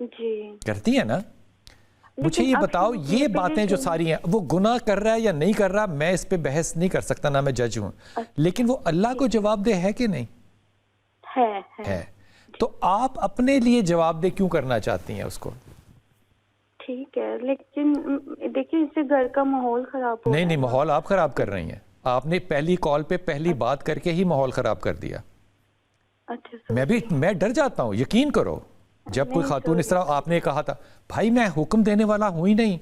جی کرتی ہیں نا؟ مجھے یہ اب بتاؤ شروع یہ میں باتیں جو ساری ہیں وہ گناہ کر رہا ہے یا نہیں کر رہا، میں اس پہ بحث نہیں کر سکتا، نہ میں جج ہوں، لیکن وہ اللہ کو جواب دہ ہے کہ نہیں ہے؟ تو آپ اپنے لیے جواب دہ کیوں کرنا چاہتی ہیں اس کو؟ ٹھیک ہے، لیکن دیکھیے اس سے گھر کا ماحول خراب ہو رہا ہے نہیں نا۔ ماحول آپ خراب کر رہی ہیں، آپ نے پہلی کال پہ پہلی بات کر کے ہی ماحول خراب کر دیا۔ اچھا میں ڈر جاتا ہوں، یقین کرو، جب کوئی خاتون اس طرح، آپ نے کہا تھا بھائی میں حکم دینے والا ہوں ہی نہیں،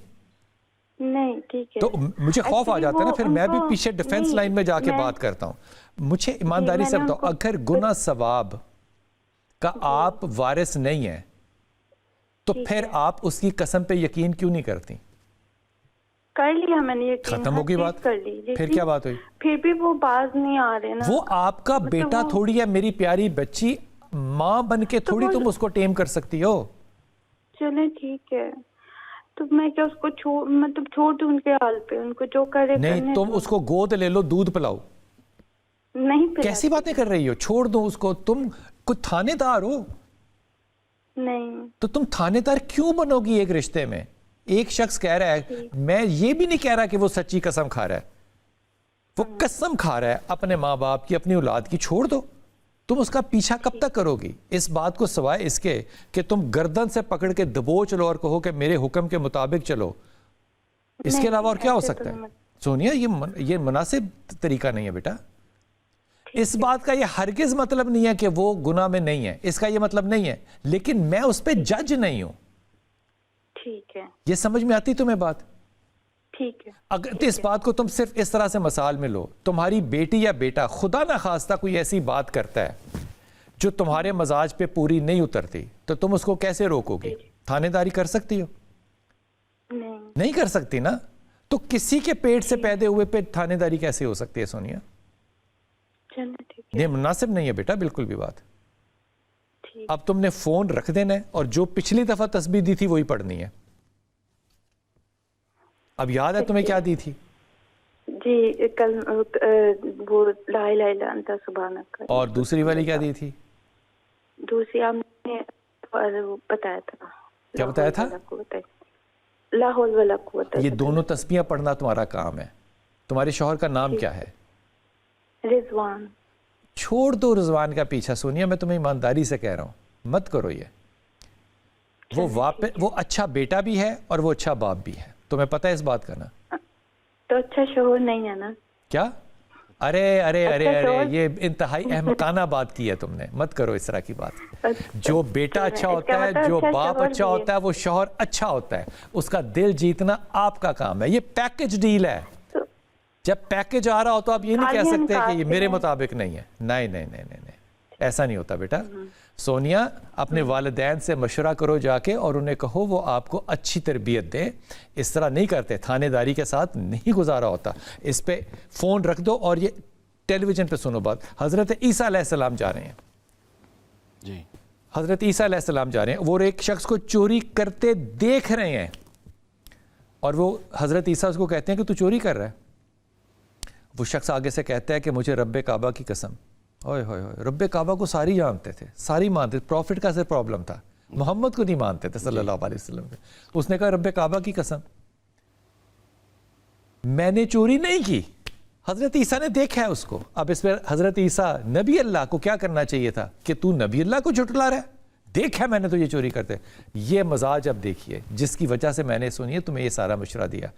نہیں ٹھیک ہے، تو مجھے خوف آ جاتا ہے نا، پھر میں بھی پیچھے ڈیفنس لائن میں جا کے بات کرتا ہوں۔ مجھے ایمانداری سے بتاؤ، اگر گناہ ثواب کا آپ وارث نہیں ہیں تو پھر آپ اس کی قسم پہ یقین کیوں نہیں کرتی؟ کر لیا میں نے یقین، ختم ہوگی بات، کر لی، پھر کیا بات ہوئی؟ پھر بھی وہ باز نہیں آ رہے نا۔ وہ آپ کا بیٹا تھوڑی ہے، میری پیاری بچی، ماں بن کے تھوڑی تم اس کو ٹیم کر سکتی ہو۔ چلیں ٹھیک ہے، تو میں کیا اس کو چھوڑ دوں ان کے حال پہ، ان کو جو کرے نہیں کرنے تم دو۔ اس کو گود لے لو، دودھ پلاؤ۔ نہیں پلاتی۔ کیسی باتیں کر رہی ہو؟ چھوڑ دو اس کو، تم کوئی تھانے دار ہو؟ نہیں تو تم تھانے دار کیوں بنو گی ایک رشتے میں؟ ایک شخص کہہ رہا ہے، میں یہ بھی نہیں کہہ رہا کہ وہ سچی قسم کھا رہا ہے، وہ قسم کھا رہا ہے اپنے ماں باپ کی، اپنی اولاد کی، چھوڑ دو۔ تم اس کا پیچھا کب تک کرو گی؟ اس بات کو سوائے اس کے کہ تم گردن سے پکڑ کے دبوچ لو اور کہو کہ میرے حکم کے مطابق چلو، اس کے علاوہ اور کیا ہو سکتا ہے؟ سونیا یہ مناسب طریقہ نہیں ہے بیٹا۔ اس بات کا یہ ہرگز مطلب نہیں ہے کہ وہ گناہ میں نہیں ہے، اس کا یہ مطلب نہیں ہے، لیکن میں اس پہ جج نہیں ہوں۔ ٹھیک ہے، یہ سمجھ میں آتی تمہیں بات؟ ٹھیک ہے، اگر اس بات کو تم صرف اس طرح سے مثال میں لو، تمہاری بیٹی یا بیٹا خدا نہ خواستہ کوئی ایسی بات کرتا ہے جو تمہارے مزاج پہ پوری نہیں اترتی، تو تم اس کو کیسے روکو گی؟ تھانے داری کر سکتی ہو؟ نہیں کر سکتی نا۔ تو کسی کے پیٹ سے پیدا ہوئے پہ تھانے داری کیسے ہو سکتی ہے سونیا؟ یہ مناسب نہیں ہے بیٹا بالکل بھی بات۔ اب تم نے فون رکھ دینا ہے اور جو پچھلی دفعہ تسبیح دی تھی وہی پڑھنی ہے۔ اب یاد ہے تمہیں کیا دی تھی؟ جی کل وہ لا الہ الا انت سبحانک، اور دوسری والی کیا دی تھی؟ دوسری آپ نے بتایا تھا۔ کیا بتایا تھا؟ لا حول ولا قوت۔ یہ دونوں تسبیحاں پڑھنا تمہارا کام ہے۔ تمہارے شوہر کا نام کیا ہے؟ رضوان۔ چھوڑ دو رضوان کا پیچھا سونیا، میں تمہیں ایمانداری سے کہہ رہا ہوں، مت کرو یہ۔ وہ اچھا بیٹا بھی ہے اور وہ اچھا باپ بھی ہے، تمہیں پتہ ہے اس بات کا نا؟ تو اچھا شوہر نہیں ہے نا؟ کیا؟ ارے یہ انتہائی احمقانہ بات کی ہے تم نے، مت کرو اس طرح کی بات۔ جو بیٹا اچھا ہوتا ہے، جو باپ اچھا ہوتا ہے، وہ شوہر اچھا ہوتا ہے، اس کا دل جیتنا آپ کا کام ہے۔ یہ پیکج ڈیل ہے، جب پیکج آ رہا ہو تو آپ یہ نہیں کہہ سکتے کہ یہ میرے مطابق نہیں ہے۔ نہیں، ایسا نہیں ہوتا بیٹا۔ سونیا اپنے والدین سے مشورہ کرو جا کے، اور انہیں کہو وہ آپ کو اچھی تربیت دیں۔ اس طرح نہیں کرتے، تھانے داری کے ساتھ نہیں گزارا ہوتا۔ اس پہ فون رکھ دو اور یہ ٹیلی ویژن پہ سنو بات۔ حضرت عیسیٰ علیہ السلام جا رہے ہیں، جی حضرت عیسیٰ علیہ السلام جا رہے ہیں، وہ ایک شخص کو چوری کرتے دیکھ رہے ہیں، اور وہ حضرت عیسیٰ اس کو کہتے ہیں کہ تو چوری کر رہا ہے۔ وہ شخص آگے سے کہتا ہے کہ مجھے رب کعبہ کی قسم، رب کعبہ کو ساری جانتے تھے، ساری مانتے تھے، پروفٹ کا صرف پرابلم تھا، محمد کو نہیں مانتے تھے صلی اللہ علیہ وسلم۔ اس نے کہا رب کعبہ کی قسم میں نے چوری نہیں کی۔ حضرت عیسیٰ نے دیکھا ہے اس کو۔ اب اس پر حضرت عیسیٰ نبی اللہ کو کیا کرنا چاہیے تھا کہ تو نبی اللہ کو جھٹلا رہا ہے، دیکھا میں نے تو یہ چوری کرتے۔ یہ مزاج اب دیکھیے جس کی وجہ سے میں نے سنیے تمہیں یہ سارا مشورہ دیا۔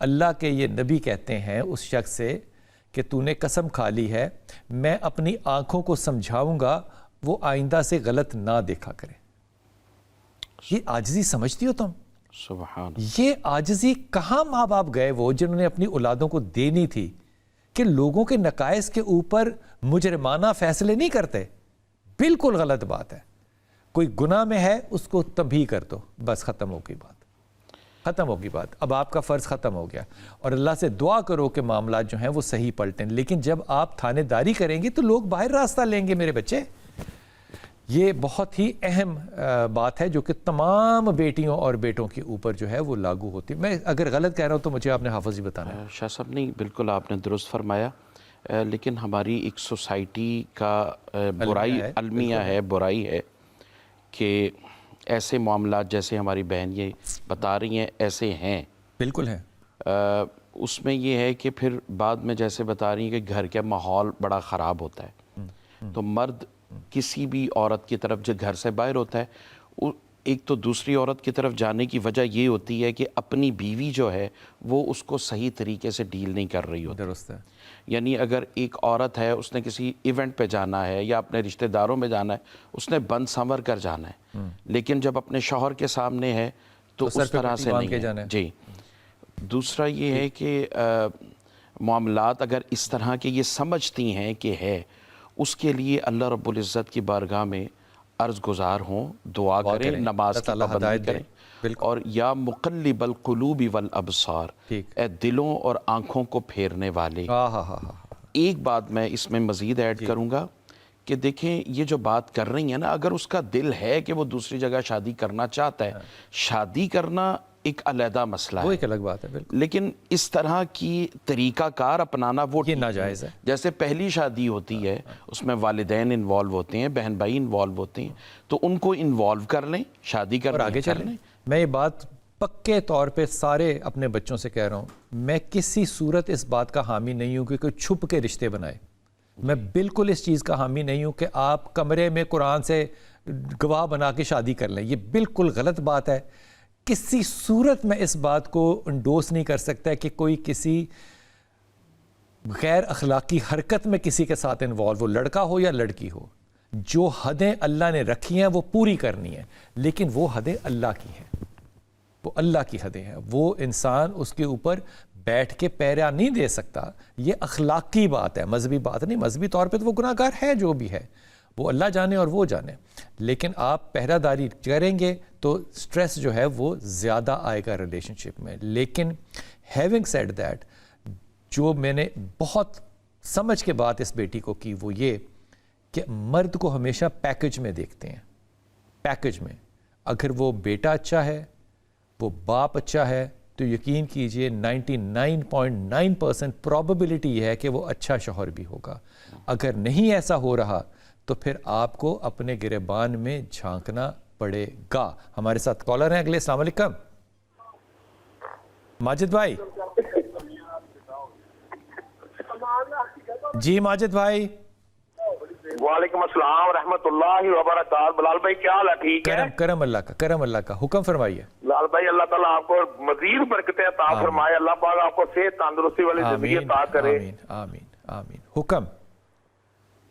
اللہ کے یہ نبی کہتے ہیں اس شخص سے کہ تو نے قسم کھا لی ہے، میں اپنی آنکھوں کو سمجھاؤں گا وہ آئندہ سے غلط نہ دیکھا کرے۔ یہ عاجزی سمجھتی ہو تم؟ سبحان۔ یہ عاجزی کہاں ماں باپ گئے وہ جنہوں نے اپنی اولادوں کو دینی تھی کہ لوگوں کے نقائص کے اوپر مجرمانہ فیصلے نہیں کرتے؟ بالکل غلط بات ہے۔ کوئی گناہ میں ہے اس کو تنبیہ کر دو، بس ختم ہو گئی بات، ختم ہوگی بات۔ اب آپ کا فرض ختم ہو گیا، اور اللہ سے دعا کرو کہ معاملات جو ہیں وہ صحیح پلٹیں۔ لیکن جب آپ تھانے داری کریں گے تو لوگ باہر راستہ لیں گے میرے بچے۔ یہ بہت ہی اہم بات ہے جو کہ تمام بیٹیوں اور بیٹوں کے اوپر جو ہے وہ لاگو ہوتی ہے۔ میں اگر غلط کہہ رہا ہوں تو مجھے آپ نے حافظ جی بتانا ہے۔ شاہ صاحب نہیں، بالکل آپ نے درست فرمایا، لیکن ہماری ایک سوسائٹی کا المیہ ہے، برائی ہے کہ ایسے معاملات جیسے ہماری بہن یہ بتا رہی ہیں ایسے ہیں، بالکل ہیں. اس میں یہ ہے کہ پھر بعد میں جیسے بتا رہی ہیں کہ گھر کا ماحول بڑا خراب ہوتا ہے، تو مرد کسی بھی عورت کی طرف جو گھر سے باہر ہوتا ہے، ایک تو دوسری عورت کی طرف جانے کی وجہ یہ ہوتی ہے کہ اپنی بیوی جو ہے وہ اس کو صحیح طریقے سے ڈیل نہیں کر رہی ہوتی. درست ہے. یعنی اگر ایک عورت ہے، اس نے کسی ایونٹ پہ جانا ہے یا اپنے رشتہ داروں میں جانا ہے، اس نے بند سنور کر جانا ہے، لیکن جب اپنے شوہر کے سامنے ہے تو اس طرح سے نہیں ہے. جی. دوسرا یہ ہے کہ معاملات اگر اس طرح کے یہ سمجھتی ہیں کہ ہے، اس کے لیے اللہ رب العزت کی بارگاہ میں عرض گزار ہوں، دعا کریں، نماز کی پابندی کریں، اور یا مقلب القلوب والابصار، اے دلوں اور آنکھوں کو پھیرنے والے. ایک بات میں اس میں مزید ایڈ کروں گا کہ دیکھیں یہ جو بات کر رہی ہیں نا، اگر اس کا دل ہے کہ وہ دوسری جگہ شادی کرنا چاہتا ہے، شادی کرنا ایک علیحدہ مسئلہ ہے، وہ ایک الگ بات ہے، بالکل. لیکن اس طرح کی طریقہ کار اپنانا وہ ناجائز ہے. جیسے پہلی شادی ہوتی ہے، اس میں والدین انوالو ہوتے ہیں، بہن بھائی انوالو ہوتے ہیں، تو ان کو انوالو کر لیں، شادی کر آگے چلیں. میں یہ بات پکے طور پہ سارے اپنے بچوں سے کہہ رہا ہوں، میں کسی صورت اس بات کا حامی نہیں ہوں کہ کوئی چھپ کے رشتے بنائے. میں بالکل اس چیز کا حامی نہیں ہوں کہ آپ کمرے میں قرآن سے گواہ بنا کے شادی کر لیں. یہ بالکل غلط بات ہے. کسی صورت میں اس بات کو انڈوس نہیں کر سکتا کہ کوئی کسی غیر اخلاقی حرکت میں کسی کے ساتھ انوالو ہو، لڑکا ہو یا لڑکی ہو. جو حدیں اللہ نے رکھی ہیں وہ پوری کرنی ہیں، لیکن وہ حدیں اللہ کی ہیں، وہ اللہ کی حدیں ہیں. وہ انسان اس کے اوپر بیٹھ کے پیرا نہیں دے سکتا. یہ اخلاقی بات ہے، مذہبی بات نہیں. مذہبی طور پہ تو وہ گناہ گار ہے، جو بھی ہے وہ اللہ جانے اور وہ جانے. لیکن آپ پہرہ داری کریں گے تو سٹریس جو ہے وہ زیادہ آئے گا ریلیشن شپ میں. لیکن ہیونگ سیڈ دیٹ، جو میں نے بہت سمجھ کے بات اس بیٹی کو کی وہ یہ کہ مرد کو ہمیشہ پیکج میں دیکھتے ہیں. پیکج میں اگر وہ بیٹا اچھا ہے، وہ باپ اچھا ہے، تو یقین کیجئے 99.9% پرابیبلٹی ہے کہ وہ اچھا شوہر بھی ہوگا. اگر نہیں ایسا ہو رہا تو پھر آپ کو اپنے گریبان میں جھانکنا پڑے گا. ہمارے ساتھ کالر ہیں اگلے. السلام علیکم ماجد بھائی. جی ماجد بھائی. وعلیکم السلام ورحمۃ اللہ وبرکاتہ. بلال بھائی کیا حال ہے؟ ٹھیک ہے؟ کرم اللہ کا، کرم اللہ کا. حکم فرمائیے. بلال بھائی اللہ تعالیٰ آپ کو مزید برکتیں عطا فرمائے. اللہ پاک آپ کو صحت تندرستی والی زندگی عطا کرے. آمین آمین آمین. حکم.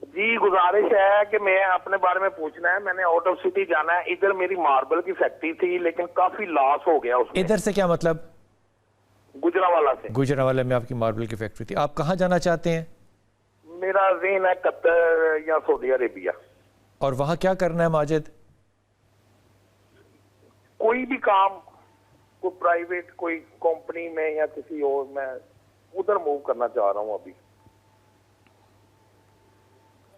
جی گزارش ہے کہ میں اپنے بارے میں پوچھنا ہے. میں نے آؤٹ آف سٹی جانا ہے. ادھر میری ماربل کی فیکٹری تھی لیکن کافی لاس ہو گیا اس میں. ادھر سے کیا مطلب؟ گجرانوالہ سے. گجرانوالہ میں آپ کی ماربل کی فیکٹری تھی. آپ کہاں جانا چاہتے ہیں؟ میرا ذہن ہے قطر یا سعودی عربیہ. اور وہاں کیا کرنا ہے ماجد؟ کوئی بھی کام، کوئی پرائیویٹ کوئی کمپنی میں یا کسی اور میں ادھر موو کرنا چاہ رہا ہوں ابھی.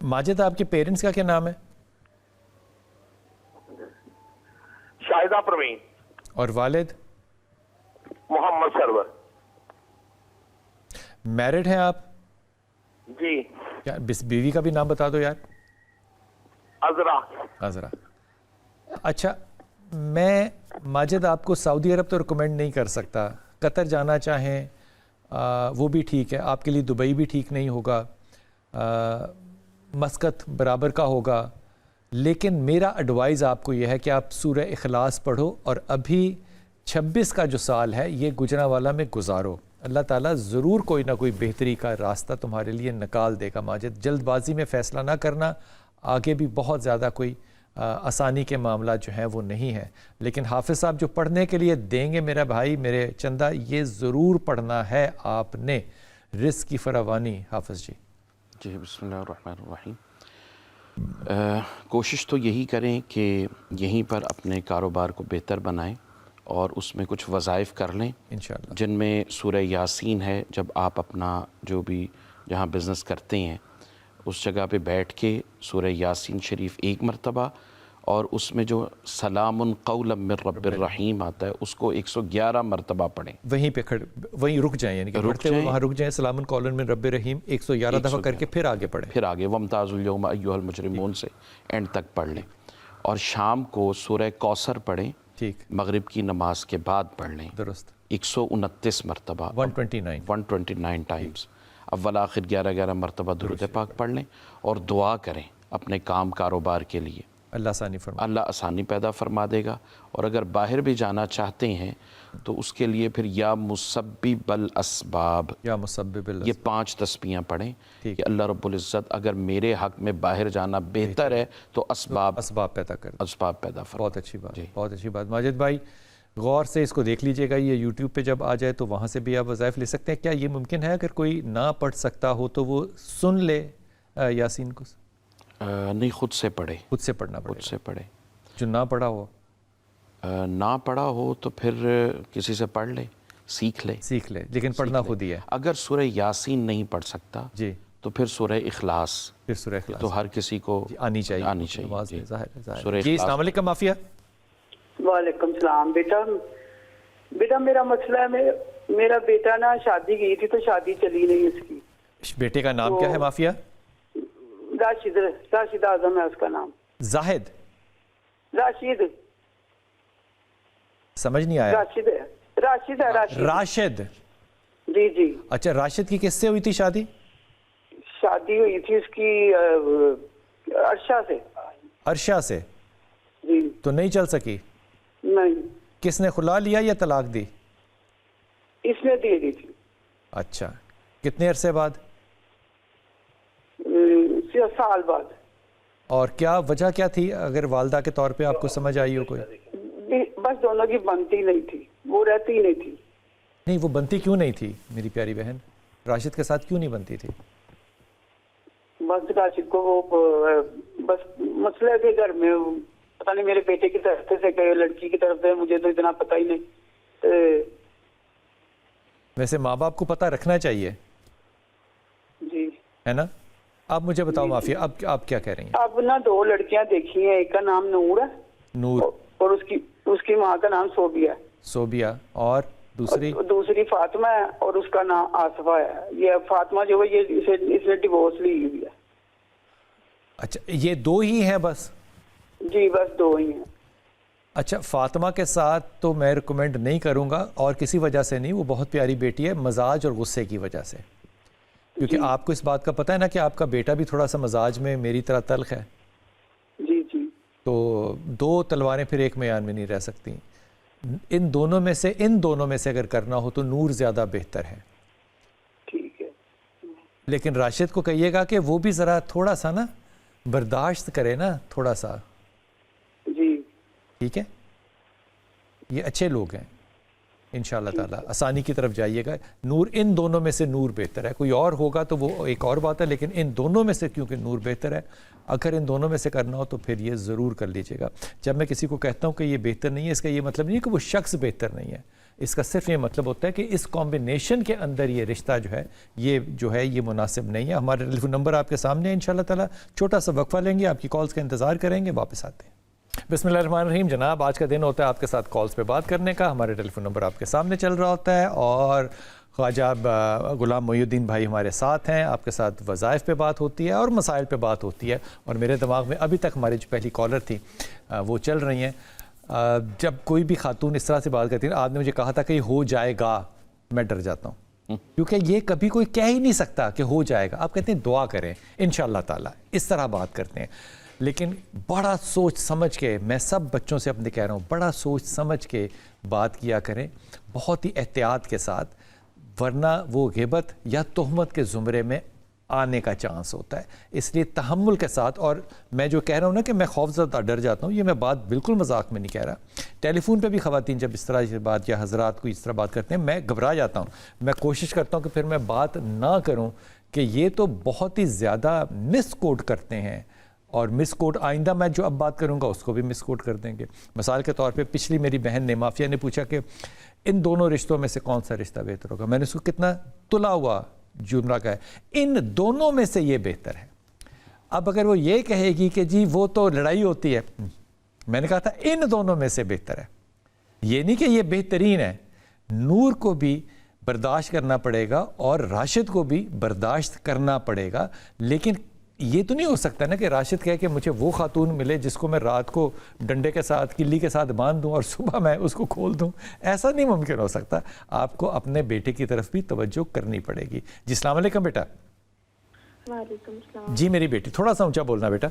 ماجد آپ کے پیرنٹس کا کیا نام ہے؟ شاہدہ پروین. اور والد؟ محمد سرور. میرڈ ہیں آپ؟ جی. یار بیوی کا بھی نام بتا دو یار. عذرا. عذرا. اچھا میں ماجد آپ کو سعودی عرب تو ریکمینڈ نہیں کر سکتا. قطر جانا چاہیں وہ بھی ٹھیک ہے آپ کے لیے. دبئی بھی ٹھیک نہیں ہوگا. مسقط برابر کا ہوگا. لیکن میرا ایڈوائز آپ کو یہ ہے کہ آپ سورہ اخلاص پڑھو اور ابھی 26 کا جو سال ہے یہ گجرانوالہ میں گزارو. اللہ تعالیٰ ضرور کوئی نہ کوئی بہتری کا راستہ تمہارے لیے نکال دے گا. ماجد جلد بازی میں فیصلہ نہ کرنا. آگے بھی بہت زیادہ کوئی آسانی کے معاملات جو ہیں وہ نہیں ہیں. لیکن حافظ صاحب جو پڑھنے کے لیے دیں گے میرا بھائی میرے چندہ یہ ضرور پڑھنا ہے آپ نے. رزق کی فراوانی. حافظ جی. جی بسم اللہ الرحمن الرحیم. کوشش تو یہی کریں کہ یہیں پر اپنے کاروبار کو بہتر بنائیں اور اس میں کچھ وظائف کر لیں انشاءاللہ، جن میں سورہ یاسین ہے. جب آپ اپنا جو بھی جہاں بزنس کرتے ہیں اس جگہ پہ بیٹھ کے سورہ یاسین شریف ایک مرتبہ اور اس میں جو سلام قولا من رب الرحیم آتا ہے اس کو 111 مرتبہ پڑھیں. وہیں پہ وہیں رک جائیں، یعنی کہ پڑھتے ہوئے وہاں رک جائیں. سلام قولا من رب الرحیم 111 دفعہ کر کے پھر آگے پڑھیں. پھر آگے وامتازوا الیوم ایھا المجرمون سے اینڈ تک پڑھ لیں. اور شام کو سورہ کوثر پڑھیں، ٹھیک، مغرب کی نماز کے بعد پڑھ لیں، درست، 129 مرتبہ، 129 ٹائمز، اول آخر 11 مرتبہ درود پاک پڑھ لیں اور دعا کریں اپنے کام کاروبار کے لیے، اللہ آسانی فرما، اللہ آسانی پیدا فرما دے گا۔ اور اگر باہر بھی جانا چاہتے ہیں تو اس کے لیے پھر یا مسبب الاسباب، یا مسبب یہ 5 تسبیحاں پڑھیں کہ اللہ رب العزت اگر میرے حق میں باہر جانا بہتر ہے تو اسباب پیدا کر، اسباب پیدا فرما۔ بہت اچھی بات، بہت اچھی بات۔ ماجد بھائی غور سے اس کو دیکھ لیجئے گا، یہ یوٹیوب پہ جب آ جائے تو وہاں سے بھی آپ وظائف لے سکتے ہیں۔ کیا یہ ممکن ہے اگر کوئی نہ پڑھ سکتا ہو تو وہ سن لے یاسین کو؟ نہیں، خود سے پڑھے، خود سے پڑھنا پڑے، خود سے پڑھے۔ جو نہ پڑھا ہو، نہ پڑھا ہو تو پھر کسی سے پڑھ لے، سیکھ لے، لیکن پڑھنا خود ہی ہے۔ اگر سورہ یاسین نہیں پڑھ سکتا جی، تو پھر سورہ اخلاص، پھر سورہ اخلاص تو ہر کسی کو آنی چاہیے، نماز میں، ظاہر۔ جی، السلام علیکم مافیا۔ وعلیکم السلام۔ بیٹا میرا مسئلہ ہے، میرا بیٹا نا شادی کی تھی تو شادی چلی نہیں اس کی۔ بیٹے کا نام کیا ہے مافیا؟ راشد اعظم ہے اس کا نام۔ زاہد؟ راشد، سمجھ نہیں آیا۔ راشد؟ جی۔ اچھا، راشد کی کس سے ہوئی تھی شادی؟ شادی ہوئی تھی اس کی عرشہ سے۔ عرشہ سے؟ جی۔ تو نہیں چل سکی؟ نہیں۔ کس نے خلا لیا یا طلاق دی؟ اس نے دے دی تھی۔ اچھا، کتنے عرصے بعد؟ 6 سال بعد۔ اور کیا وجہ کیا تھی اگر والدہ کے طور پہ آپ کو سمجھ آئی ہو کوئی؟ بس دونوں کی بنتی نہیں تھی، وہ رہتی ہی نہیں تھی۔ نہیں، وہ بنتی کیوں نہیں تھی میری پیاری بہن؟ راشد کے ساتھ کیوں نہیں بنتی تھی؟ بس راشد کو وہ بس مسئلہ کے گھر میں پتہ نہیں میرے بیٹے کی طرف سے کہ لڑکی کی طرف سے، مجھے تو اتنا پتہ ہی نہیں۔ ویسے ماں باپ کو پتہ رکھنا چاہیے، جی، ہے نا؟ اب مجھے بتاؤ مافیا، اب آپ کیا کہہ رہی ہیں؟ اب نا 2 لڑکیاں دیکھی ہیں، ایک کا نام نور ہے، نور، اور اس کی ماں کا نام صوبیہ ہے۔ صوبیہ، اور دوسری فاطمہ ہے اور اس کا نام آصفہ ہے۔ یہ فاطمہ جو ہے اس نے ڈیورس لی ہوئی ہے۔ اچھا، یہ 2 ہی ہیں بس؟ جی، بس 2 ہی ہیں۔ اچھا، فاطمہ کے ساتھ تو میں ریکمینڈ نہیں کروں گا، اور کسی وجہ سے نہیں، وہ بہت پیاری بیٹی ہے، مزاج اور غصے کی وجہ سے، کیونکہ آپ کو اس بات کا پتہ ہے نا کہ آپ کا بیٹا بھی تھوڑا سا مزاج میں میری طرح تلخ ہے۔ جی۔ تو 2 تلواریں پھر ایک میان میں نہیں رہ سکتی۔ ان دونوں میں سے اگر کرنا ہو تو نور زیادہ بہتر ہے۔ ٹھیک ہے، لیکن راشد کو کہیے گا کہ وہ بھی ذرا تھوڑا سا نا برداشت کرے نا، تھوڑا سا، جی، ٹھیک ہے؟ یہ اچھے لوگ ہیں، انشاءاللہ تعالیٰ آسانی کی طرف جائیے گا۔ نور، ان دونوں میں سے نور بہتر ہے، کوئی اور ہوگا تو وہ ایک اور بات ہے، لیکن ان دونوں میں سے کیونکہ نور بہتر ہے، اگر ان دونوں میں سے کرنا ہو تو پھر یہ ضرور کر لیجیے گا۔ جب میں کسی کو کہتا ہوں کہ یہ بہتر نہیں ہے، اس کا یہ مطلب نہیں ہے کہ وہ شخص بہتر نہیں ہے، اس کا صرف یہ مطلب ہوتا ہے کہ اس کمبینیشن کے اندر یہ رشتہ جو ہے یہ مناسب نہیں ہے۔ ہمارا ٹیلی فون نمبر آپ کے سامنے ہے، انشاءاللہ تعالیٰ چھوٹا سا وقفہ لیں گے، آپ کی کالز کا انتظار کریں گے، واپس آتے ہیں۔ بسم اللہ الرحمن الرحیم۔ جناب، آج کا دن ہوتا ہے آپ کے ساتھ کالز پہ بات کرنے کا، ہمارے ٹیلی فون نمبر آپ کے سامنے چل رہا ہوتا ہے، اور خواجہ غلام محی الدین بھائی ہمارے ساتھ ہیں، آپ کے ساتھ وظائف پہ بات ہوتی ہے اور مسائل پہ بات ہوتی ہے، اور میرے دماغ میں ابھی تک ہماری جو پہلی کالر تھی وہ چل رہی ہیں۔ جب کوئی بھی خاتون اس طرح سے بات کرتی ہے، آپ نے مجھے کہا تھا کہ یہ ہو جائے گا، میں ڈر جاتا ہوں، کیونکہ یہ کبھی کوئی کہہ ہی نہیں سکتا کہ ہو جائے گا۔ آپ کہتے ہیں دعا کریں انشاءاللہ تعالیٰ، اس طرح بات کرتے ہیں، لیکن بڑا سوچ سمجھ کے، میں سب بچوں سے اپنے کہہ رہا ہوں، بڑا سوچ سمجھ کے بات کیا کریں، بہت ہی احتیاط کے ساتھ، ورنہ وہ غیبت یا تہمت کے زمرے میں آنے کا چانس ہوتا ہے۔ اس لیے تحمل کے ساتھ، اور میں جو کہہ رہا ہوں نا کہ میں خوف زدہ ڈر جاتا ہوں، یہ میں بات بالکل مذاق میں نہیں کہہ رہا۔ ٹیلی فون پہ بھی خواتین جب اس طرح کی بات، یا حضرات کو اس طرح بات کرتے ہیں، میں گھبرا جاتا ہوں، میں کوشش کرتا ہوں کہ پھر میں بات نہ کروں، کہ یہ تو بہت ہی زیادہ مس کوٹ کرتے ہیں، اور مس کوٹ آئندہ میں جو اب بات کروں گا اس کو بھی مس کوٹ کر دیں گے۔ مثال کے طور پہ پچھلی میری بہن نے، مافیا نے پوچھا کہ ان دونوں رشتوں میں سے کون سا رشتہ بہتر ہوگا، میں نے اس کو کتنا تلا ہوا جملہ کہا ہے، ان دونوں میں سے یہ بہتر ہے۔ اب اگر وہ یہ کہے گی کہ جی وہ تو لڑائی ہوتی ہے، میں نے کہا تھا ان دونوں میں سے بہتر ہے، یہ نہیں کہ یہ بہترین ہے۔ نور کو بھی برداشت کرنا پڑے گا اور راشد کو بھی برداشت کرنا پڑے گا، لیکن یہ تو نہیں ہو سکتا نا کہ راشد کہے کہ مجھے وہ خاتون ملے جس کو میں رات کو ڈنڈے کے ساتھ کلی کے ساتھ باندھ دوں اور صبح میں اس کو کھول دوں. ایسا نہیں ممکن ہو سکتا. آپ کو اپنے بیٹے کی طرف بھی توجہ کرنی پڑے گی. جی السلام علیکم بیٹا. وعلیکم السلام. جی میری بیٹی تھوڑا سا اونچا بولنا بیٹا.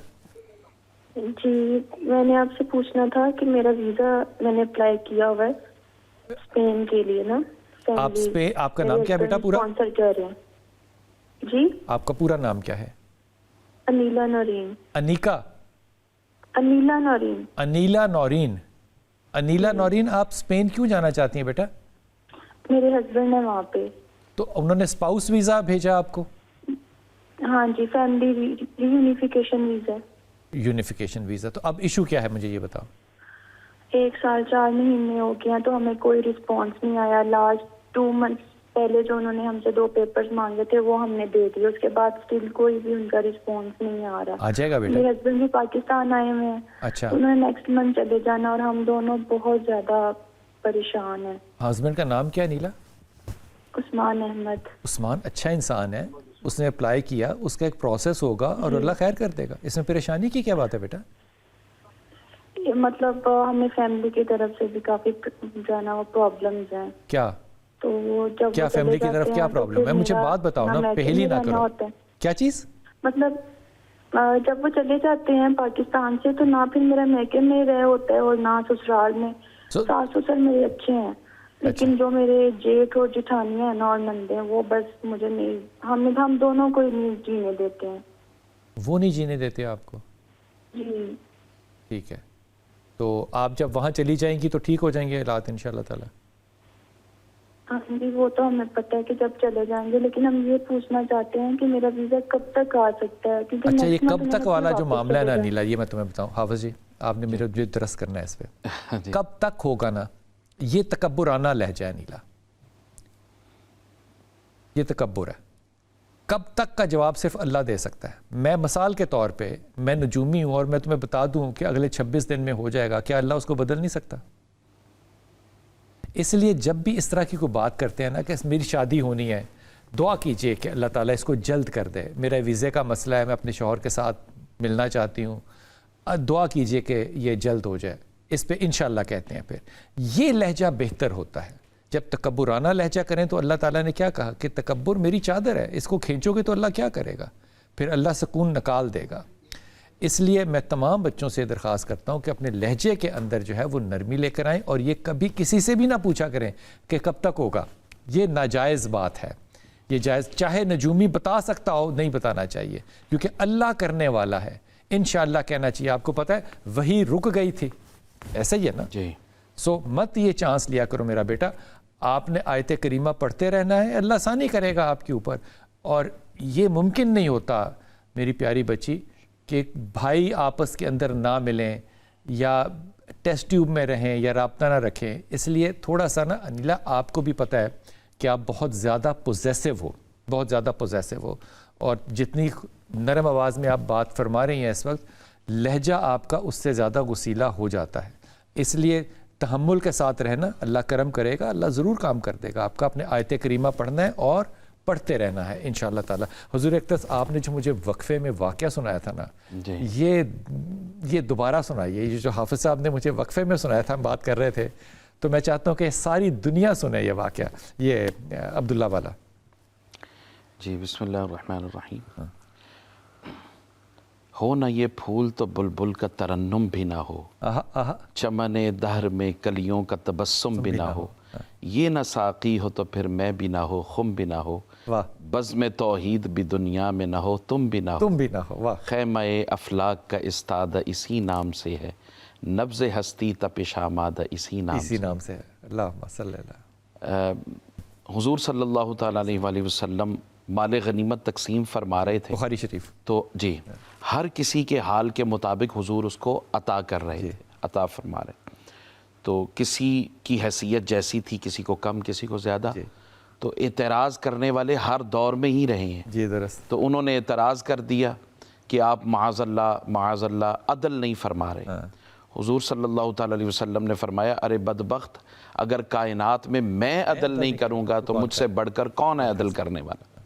جی میں نے آپ سے پوچھنا تھا کہ میرا ویزا میں نے اپلائی کیا ہوا ہے اسپین کے لیے نا. آپ کا نام کیا ہے بیٹا پورا؟ اسپانسر کر رہے ہیں. جی آپ کا پورا نام کیا ہے؟ انیلا نورین. انیکا؟ انیلا نورین. انیلا نورین. انیلا نورین آپ اسپین کیوں جانا چاہتی ہیں بیٹا؟ میرے ہسبینڈ ہے وہاں پہ. تو انہوں نے اسپاؤس ویزا بھیجا آپ کو؟ ہاں جی family unification visa. Unification visa. تو اب ایشو کیا ہے مجھے یہ بتاؤ. 1 سال 4 مہینے ہو گیا تو ہمیں کوئی رسپانس نہیں آیا. لاسٹ 2 منتھ پہلے جو انہوں نے ہم سے 2 پیپرز مانگے تھے وہ ہم نے دے دیے. اس کے بعد اسٹل کوئی بھی ان کا رسپانس نہیں آ رہا. آ جائے گا بیٹا. میرے ہسبینڈ بھی پاکستان آئے ہوئے ہیں. اچھا. انہوں نے نیکسٹ منتھ چلے جانا اور ہم دونوں بہت زیادہ پریشان ہیں. ہسبینڈ کا نام کیا ہے نیلا؟ عثمان احمد. عثمان اچھا انسان ہے. اس نے اپلائی کیا. اس کا ایک پروسیس ہوگا اور اللہ خیر کر دے گا. اس میں پریشانی کی کیا بات ہے بیٹا؟ مطلب ہمیں فیملی کی طرف سے بھی کافی جو ہے نا وہ پرابلمز ہیں. کیا تو وہ جب کیا فیملی کی طرف کیا پرابلم ہے؟ مجھے بات بتاؤ نا. پہلی نہ کرو. کیا چیز؟ مطلب جب وہ چلے جاتے ہیں پاکستان سے تو نہ پھر میرا میکے میں رہ ہوتا ہے اور نہ سسرال میں. ساس سسر میرے اچھے ہیں لیکن جو میرے جیٹھ اور جٹھانی ہیں نا اور نندے وہ بس مجھے نہیں ہم دونوں کو نہیں جینے دیتے ہیں. وہ نہیں جینے دیتے آپ کو؟ جی ٹھیک ہے. تو آپ جب وہاں چلی جائیں گی تو ٹھیک ہو جائیں گے حالات انشاءاللہ تعالی؟ ہاں جی وہ تو ہمیں پتہ ہے کہ جب چلے جائیں گے لیکن ہم یہ پوچھنا چاہتے ہیں کہ میرا ویزا کب تک آ سکتا ہے. اچھا یہ کب تک والا جو معاملہ ہے نا نیلا یہ میں تمہیں بتاؤں. حافظ جی آپ نے میرے جو درست کرنا ہے اس پہ. کب تک ہوگا نا یہ تکبرانہ لہجہ ہے نیلا. یہ تکبر ہے. کب تک کا جواب صرف اللہ دے سکتا ہے. میں مثال کے طور پہ میں نجومی ہوں اور میں تمہیں بتا دوں کہ اگلے 26 دن میں ہو جائے گا. کیا اللہ اس کو بدل نہیں سکتا؟ اس لیے جب بھی اس طرح کی کوئی بات کرتے ہیں نا کہ میری شادی ہونی ہے دعا کیجئے کہ اللہ تعالیٰ اس کو جلد کر دے. میرا ویزے کا مسئلہ ہے میں اپنے شوہر کے ساتھ ملنا چاہتی ہوں. دعا کیجئے کہ یہ جلد ہو جائے. اس پہ انشاءاللہ کہتے ہیں. پھر یہ لہجہ بہتر ہوتا ہے. جب تکبرانہ لہجہ کریں تو اللہ تعالیٰ نے کیا کہا کہ تکبر میری چادر ہے. اس کو کھینچو گے تو اللہ کیا کرے گا؟ پھر اللہ سکون نکال دے گا. اس لیے میں تمام بچوں سے درخواست کرتا ہوں کہ اپنے لہجے کے اندر جو ہے وہ نرمی لے کر آئیں اور یہ کبھی کسی سے بھی نہ پوچھا کریں کہ کب تک ہوگا. یہ ناجائز بات ہے. یہ جائز چاہے نجومی بتا سکتا ہو نہیں بتانا چاہیے کیونکہ اللہ کرنے والا ہے. انشاءاللہ کہنا چاہیے. آپ کو پتہ ہے وہی رک گئی تھی. ایسا ہی ہے نا جی. سو مت یہ چانس لیا کرو میرا بیٹا. آپ نے آیت کریمہ پڑھتے رہنا ہے. اللہ آسانی کرے گا آپ کے اوپر. اور یہ ممکن نہیں ہوتا میری پیاری بچی کہ بھائی آپس کے اندر نہ ملیں یا ٹیسٹ ٹیوب میں رہیں یا رابطہ نہ رکھیں. اس لیے تھوڑا سا نا انیلا آپ کو بھی پتہ ہے کہ آپ بہت زیادہ پوزیسو ہو. بہت زیادہ پوزیسو ہو اور جتنی نرم آواز میں آپ بات فرما رہی ہیں اس وقت لہجہ آپ کا اس سے زیادہ غسیلہ ہو جاتا ہے. اس لیے تحمل کے ساتھ رہنا. اللہ کرم کرے گا. اللہ ضرور کام کر دے گا. آپ کا اپنے آیت کریمہ پڑھنا ہے اور پڑھتے رہنا ہے انشاءاللہ تعالی. حضور اقدس آپ نے جو مجھے وقفے میں واقعہ سنایا تھا نا یہ دوبارہ سنائیے. یہ جو حافظ صاحب نے مجھے وقفے میں سنایا تھا ہم بات کر رہے تھے تو میں چاہتا ہوں کہ ساری دنیا سنے یہ واقعہ. یہ عبداللہ والا. جی بسم اللہ الرحمن الرحیم. ہو نہ یہ پھول تو بلبل کا ترنم بھی نہ ہو. چمن دہر میں کلیوں کا تبسم بھی نہ ہو. یہ نہ ساقی ہو تو پھر میں بھی نہ ہو خم بھی نہ ہو. بزم توحید بھی دنیا میں نہ ہو تم بھی نہ ہو. خیمہ افلاک کا استادہ اسی نام سے ہے. نبض ہستی تپش آمادہ اسی نام سے ہے. اللہم صلی اللہ. حضور صلی اللہ تعالیٰ علیہ وآلہ وسلم مال غنیمت تقسیم فرما رہے تھے. بخاری شریف. تو جی ہر کسی کے حال کے مطابق حضور اس کو عطا کر رہے تھے. عطا فرما رہے. تو کسی کی حیثیت جیسی تھی کسی کو کم کسی کو زیادہ. تو اعتراض کرنے والے ہر دور میں ہی رہے ہیں. جی درست. تو انہوں نے اعتراض کر دیا کہ آپ معاذ اللہ عدل نہیں فرما رہے. حضور صلی اللہ تعالیٰ علیہ وسلم نے فرمایا ارے بدبخت اگر کائنات میں عدل نہیں کروں گا تو مجھ سے بڑھ کر کون ہے عدل کرنے والا.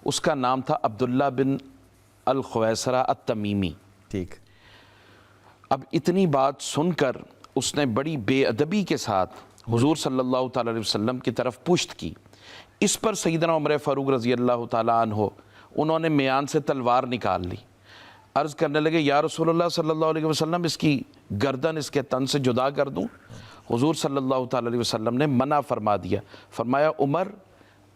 اس کا نام تھا عبداللہ بن الخویسرہ التمیمی. ٹھیک. اب اتنی بات سن کر اس نے بڑی بے ادبی کے ساتھ حضور صلی اللہ تعالیٰ علیہ وسلم کی طرف پشت کی. اس پر سیدنا عمر فاروق رضی اللہ تعالیٰ عنہ انہوں نے میان سے تلوار نکال لی. عرض کرنے لگے یا رسول اللہ صلی اللہ علیہ وسلم اس کی گردن اس کے تن سے جدا کر دوں؟ حضور صلی اللہ تعالیٰ علیہ وسلم نے منع فرما دیا. فرمایا عمر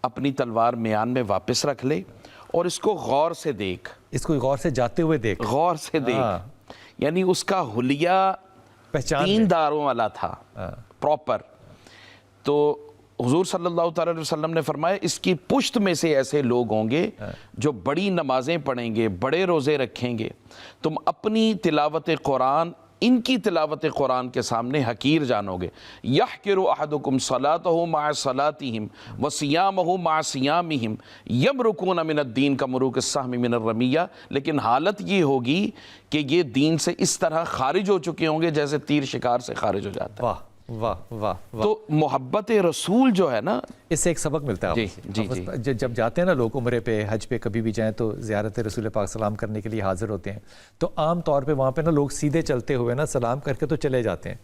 اپنی تلوار میان میں واپس رکھ لے اور اس کو غور سے دیکھ. اس کو غور سے جاتے ہوئے دیکھ. غور سے دیکھ. یعنی اس کا حلیہ پہچان 3 داروں والا تھا پراپر. تو حضور صلی اللہ تعالیٰ علیہ وسلم نے فرمایا اس کی پشت میں سے ایسے لوگ ہوں گے جو بڑی نمازیں پڑھیں گے, بڑے روزے رکھیں گے, تم اپنی تلاوت قرآن ان کی تلاوت قرآن کے سامنے حقیر جانو گے. یحقر احدکم صلاتہ مع صلاتہم وصیامہ مع صیامہم یمرکون من الدین کمروق السہم من الرمیہ. لیکن حالت یہ ہوگی کہ یہ دین سے اس طرح خارج ہو چکے ہوں گے جیسے تیر شکار سے خارج ہو جاتا ہے. واہ واہ واہ. تو محبت رسول جو ہے نا, اس سے ایک سبق ملتا ہے. جی جب جاتے ہیں نا لوگ عمرے پہ, حج پہ کبھی بھی جائیں تو زیارت رسول پاک سلام کرنے کے لیے حاضر ہوتے ہیں, تو عام طور پہ وہاں پہ نا لوگ سیدھے چلتے ہوئے نا سلام کر کے تو چلے جاتے ہیں.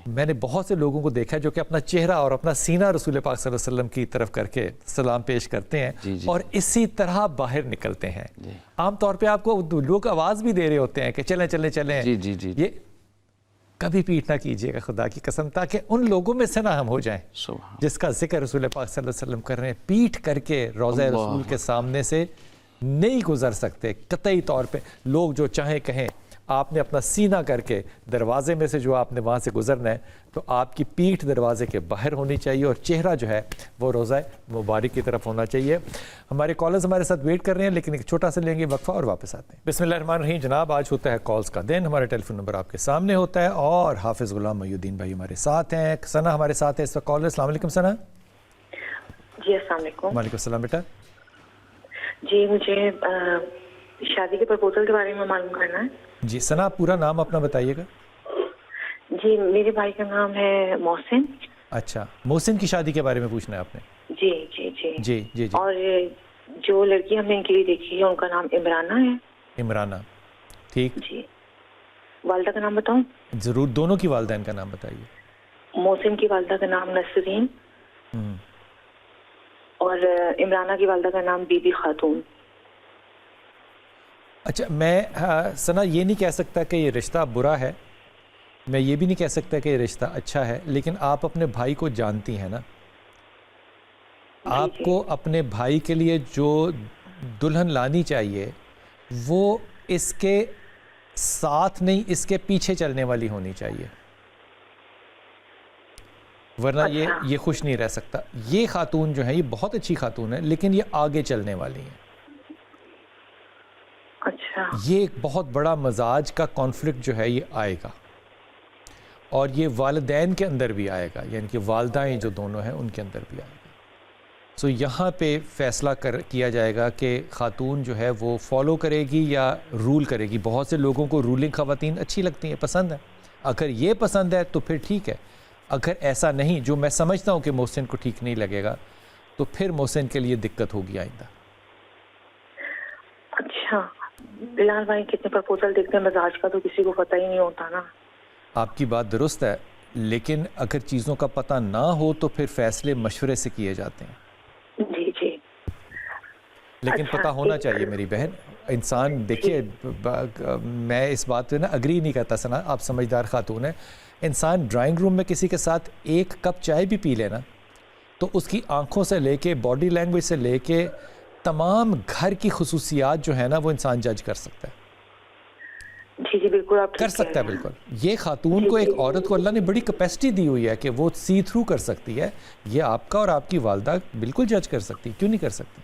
میں نے بہت سے لوگوں کو دیکھا جو کہ اپنا چہرہ اور اپنا سینہ رسول پاک صلی اللہ علیہ وسلم کی طرف کر کے سلام پیش کرتے ہیں اور اسی طرح باہر نکلتے ہیں. عام طور پہ آپ کو لوگ آواز بھی دے رہے ہوتے ہیں کہ چلیں چلیں چلیں. یہ کبھی پیٹ نہ کیجیے گا خدا کی قسم, تاکہ ان لوگوں میں سے نہ ہم ہو جائیں جس کا ذکر رسول پاک صلی اللہ علیہ وسلم کر رہے ہیں. پیٹ کر کے روضہ رسول کے سامنے سے نہیں گزر سکتے قطعی طور پہ. لوگ جو چاہیں کہیں, آپ نے اپنا سینہ کر کے دروازے میں سے جو آپ نے وہاں سے گزرنا ہے تو آپ کی پیٹھ دروازے کے باہر ہونی چاہیے اور چہرہ جو ہے وہ روضہ مبارک کی طرف ہونا چاہیے. ہمارے کالرز ہمارے ساتھ ویٹ کر رہے ہیں لیکن ایک چھوٹا سا لیں گے وقفہ اور واپس آتے ہیں. بسم اللہ الرحمن الرحیم. جناب آج ہوتا ہے کالز کا دن. ہمارے ٹیلی فون نمبر آپ کے سامنے ہوتا ہے اور حافظ غلام محی الدین بھائی ہمارے ساتھ ہیں. ثنا ہمارے ساتھ ہے اس وقت کالر. السلام علیکم ثنا. جی السلام علیکم. وعلیکم السلام بیٹا. جی مجھے شادی کے پرپوزل کے بارے میں معلوم کرنا ہے. جی ثنا پورا نام اپنا بتائیے گا. جی میرے بھائی کا نام ہے محسن. اچھا, محسن کی شادی کے بارے میں پوچھنا ہے آپ نے. جی جی جی جی جی جی. اور جو لڑکی ہم نے ان کے لیے دیکھی ہے ان کا نام عمرانہ ہے. عمرانہ, ٹھیک. جی والدہ کا نام بتاؤں؟ ضرور. دونوں کی والدین کا نام بتائیے. محسن کی والدہ کا نام نسرین اور عمرانہ کی والدہ کا نام بی بی خاتون. اچھا, میں ثنا یہ نہیں کہہ سکتا کہ یہ رشتہ برا ہے, میں یہ بھی نہیں کہہ سکتا کہ یہ رشتہ اچھا ہے, لیکن آپ اپنے بھائی کو جانتی ہیں نا. آپ کو اپنے بھائی کے لیے جو دلہن لانی چاہیے وہ اس کے ساتھ نہیں اس کے پیچھے چلنے والی ہونی چاہیے, ورنہ یہ خوش نہیں رہ سکتا. یہ خاتون جو ہے یہ بہت اچھی خاتون ہے لیکن یہ آگے چلنے والی ہیں. اچھا. یہ ایک بہت بڑا مزاج کا کانفلکٹ جو ہے یہ آئے گا اور یہ والدین کے اندر بھی آئے گا, یعنی کہ والدائیں جو دونوں ہیں ان کے اندر بھی آئے گا. سو یہاں پہ فیصلہ کیا جائے گا کہ خاتون جو ہے وہ فالو کرے گی یا رول کرے گی. بہت سے لوگوں کو رولنگ خواتین اچھی لگتی ہیں, پسند ہیں. اگر یہ پسند ہے تو پھر ٹھیک ہے, اگر ایسا نہیں, جو میں سمجھتا ہوں کہ محسن کو ٹھیک نہیں لگے گا, تو پھر محسن کے لیے دقت ہوگی آئندہ. اچھا بلال بھائی کتنے پرپوزل دیکھتے ہیں, مزاج کا تو کسی کو پتہ ہی نہیں ہوتا نا. آپ کی بات درست ہے, لیکن اگر چیزوں کا پتہ نہ ہو تو پھر فیصلے مشورے سے کیے جاتے ہیں. جی جی. لیکن پتہ ہونا چاہیے میری بہن. انسان دیکھیے, میں اس بات پہ نا اگری نہیں کرتا ثنا, آپ سمجھدار خاتون ہیں. انسان ڈرائنگ روم میں کسی کے ساتھ ایک کپ چائے بھی پی لینا تو اس کی آنکھوں سے لے کے باڈی لینگویج سے لے کے تمام گھر کی خصوصیات جو ہے نا وہ انسان جج کر سکتا ہے. جی جی بالکل آپ کر سکتا ہے بالکل. یہ خاتون کو, ایک عورت کو اللہ نے بڑی کیپیسٹی دی ہوئی ہے کہ وہ سی تھرو کر سکتی ہے. یہ آپ کا اور آپ کی والدہ بالکل جج کر سکتی, کیوں نہیں کر سکتی.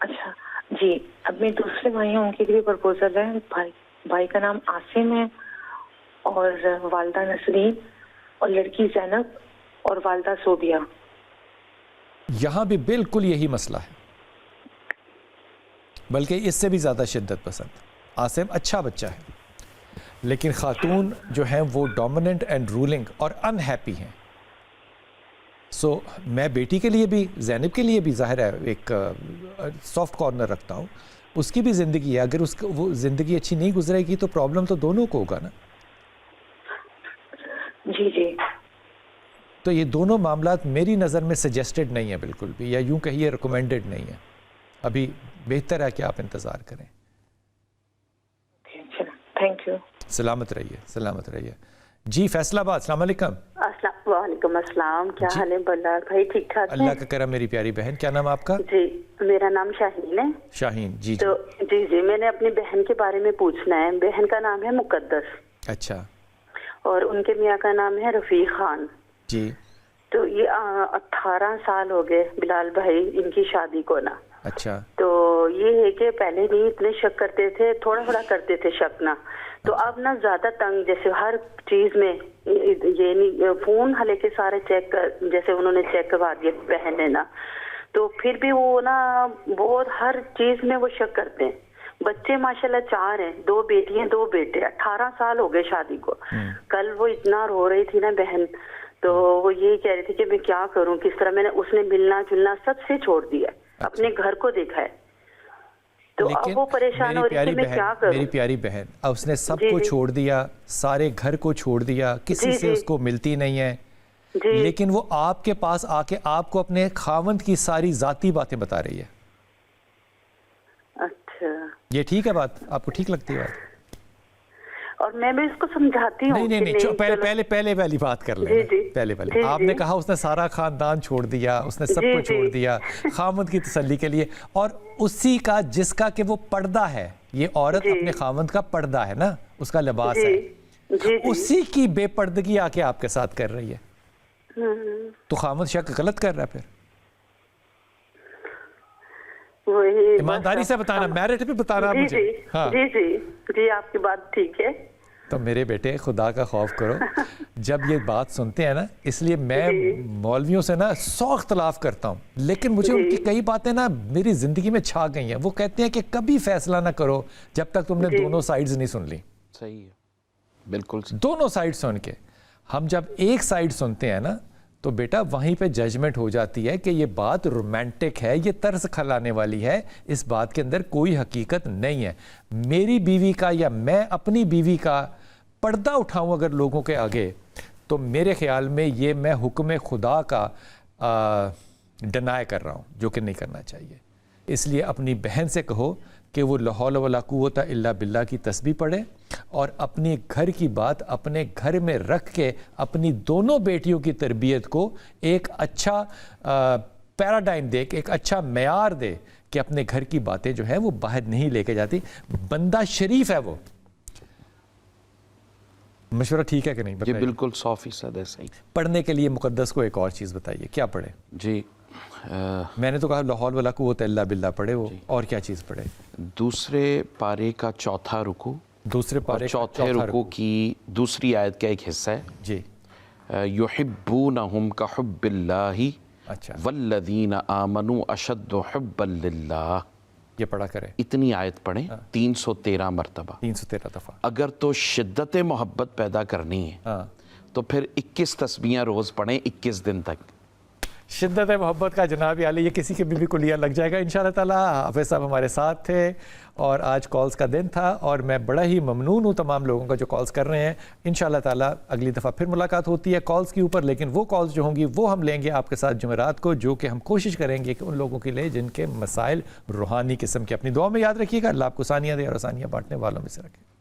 اچھا جی. اب میرے دوسرے بھائی ہیں, ان کے لیے پرپوزل ہے. بھائی کا نام عاصم ہے اور والدہ نسرین اور لڑکی زینب اور والدہ صوبیہ. یہاں بھی بالکل یہی مسئلہ ہے, بلکہ اس سے بھی زیادہ شدت پسند. عاصم اچھا بچہ ہے لیکن خاتون جو ہیں وہ ڈومیننٹ اینڈ رولنگ اور ان ہیپی ہیں. سو میں بیٹی کے لیے بھی, زینب کے لیے بھی ظاہر ہے ایک سافٹ کارنر رکھتا ہوں, اس کی بھی زندگی ہے, اگر اس کو وہ زندگی اچھی نہیں گزرے گی تو پرابلم تو دونوں کو ہوگا نا. جی جی. تو یہ دونوں معاملات میری نظر میں سجیسٹڈ نہیں ہے بالکل بھی, یا یوں کہیے ریکمینڈڈ نہیں ہے. ابھی بہتر ہے کہ آپ انتظار کریں. Thank you. سلامت رہیے, سلامت رہیے. جی فیصل آباد, السلام علیکم. وعلیکم السلام, کیا حال ہے بلال بھائی؟ ٹھیک ٹھاک ہیں؟ اللہ کا کرم. میری پیاری بہن, کیا نام آپ کا؟ جی میرا نام شاہین ہے. شاہین, جی تو جی میں نے اپنی بہن کے بارے میں پوچھنا ہے. بہن کا نام ہے مقدس. اچھا. اور ان کے میاں کا نام ہے رفیق خان. جی. تو یہ 18 سال ہو گئے بلال بھائی ان کی شادی کو نا. اچھا. تو یہ ہے کہ پہلے نہیں اتنے شک کرتے تھے, تھوڑا تھوڑا کرتے تھے شک نا. تو اب نا زیادہ تنگ, جیسے ہر چیز میں یہ نہیں, فون حالے کے سارے چیک کر, جیسے انہوں نے چیک کروا دیا بہن نے نا, تو پھر بھی وہ نا بہت ہر چیز میں وہ شک کرتے ہیں. بچے ماشاءاللہ 4 ہیں, 2 بیٹیاں 2 بیٹے, 18 سال ہو گئے شادی کو. کل وہ اتنا رو رہی تھی نا بہن, تو وہ یہی کہہ رہی تھی کہ میں کیا کروں, کس طرح. اس نے ملنا جلنا سب سے چھوڑ دیا, اپنے گھر کو دیکھا ہے. تو اب وہ پریشان ہو رہی تھی میں کیا کروں. میری پیاری بہن, اس نے سب کو چھوڑ دیا, سارے گھر کو چھوڑ دیا, کسی سے اس کو ملتی نہیں ہے, لیکن وہ آپ کے پاس آ کے آپ کو اپنے خاوند کی ساری ذاتی باتیں بتا رہی ہے. اچھا, یہ ٹھیک ہے بات؟ آپ کو ٹھیک لگتی ہے بات؟ اور میں بھی اس کو سمجھاتی ہوں. نہیں, پہلے والی بات کر لیں. پہلے والی آپ نے کہا اس نے سارا خاندان چھوڑ دیا, اس نے سب کو چھوڑ دیا خاوند کی تسلی کے لیے, اور اسی کا جس کا کہ وہ پردہ ہے, یہ عورت اپنے خاوند کا پردہ ہے نا, اس کا لباس ہے, اسی کی بے پردگی آ کے آپ کے ساتھ کر رہی ہے. تو خاوند شک غلط کر رہا ہے. پھر ایمانداری سے بتانا, میرٹ پہ بتانا مجھے. جی آپ کی بات ٹھیک ہے. تو میرے بیٹے خدا کا خوف کرو. جب یہ بات سنتے ہیں نا, اس لیے میں مولویوں سے نا 100 اختلاف کرتا ہوں, لیکن مجھے ان کی کئی باتیں نا میری زندگی میں چھا گئی ہیں. وہ کہتے ہیں کہ کبھی فیصلہ نہ کرو جب تک تم نے دونوں سائیڈز نہیں سن لی. صحیح ہے, بالکل دونوں سائیڈ سن کے. ہم جب ایک سائیڈ سنتے ہیں نا تو بیٹا وہیں پہ ججمنٹ ہو جاتی ہے کہ یہ بات رومانٹک ہے, یہ طرز کھلانے والی ہے, اس بات کے اندر کوئی حقیقت نہیں ہے. میری بیوی کا یا میں اپنی بیوی کا پردہ اٹھاؤں اگر لوگوں کے آگے, تو میرے خیال میں یہ میں حکم خدا کا ڈینائی کر رہا ہوں, جو کہ نہیں کرنا چاہیے. اس لیے اپنی بہن سے کہو کہ وہ لا حول ولا قوت الا باللہ کی تسبیح پڑھے, اور اپنی گھر کی بات اپنے گھر میں رکھ کے اپنی دونوں بیٹیوں کی تربیت کو ایک اچھا پیراڈائم دے, ایک اچھا معیار دے کہ اپنے گھر کی باتیں جو ہیں وہ باہر نہیں لے کے جاتی. بندہ شریف ہے وہ. مشورہ ٹھیک ہے کہ نہیں؟ جی بالکل 100% ہے. صحیح. پڑھنے کے لیے مقدس کو ایک اور چیز بتائیے, کیا پڑھے؟ جی میں نے تو کہا لا حول ولا قوت الا باللہ پڑھے وہ, اور کیا چیز پڑھے؟ دوسرے پارے کا 4تھا رکوع, دوسرے پارے چوتھے رکوع کی دوسری آیت کا ایک حصہ ہے. جی. یحبونہم کحب اللہ اچھا, والذین آمنوا اشد حبا للہ. یہ پڑھا کریں, اتنی آیت پڑھیں 313 مرتبہ, 313 دفعہ. اگر تو شدت محبت پیدا کرنی ہے تو پھر 21 تسبیحیں روز پڑھیں 21 دن تک. شدت محبت کا جناب عالی, یہ کسی کے بھی کلیہ لگ جائے گا انشاءاللہ تعالیٰ. حافظ صاحب ہمارے ساتھ تھے, اور آج کالز کا دن تھا, اور میں بڑا ہی ممنون ہوں تمام لوگوں کا جو کالز کر رہے ہیں. انشاءاللہ تعالیٰ اگلی دفعہ پھر ملاقات ہوتی ہے کالز کے اوپر, لیکن وہ کالز جو ہوں گی وہ ہم لیں گے آپ کے ساتھ جمعرات کو, جو کہ ہم کوشش کریں گے کہ ان لوگوں کے لیے جن کے مسائل روحانی قسم کے. اپنی دعا میں یاد رکھیے گا. اللہ آپ کو ثانیہ دے اور آسانیاں بانٹنے والوں میں سے رکھے.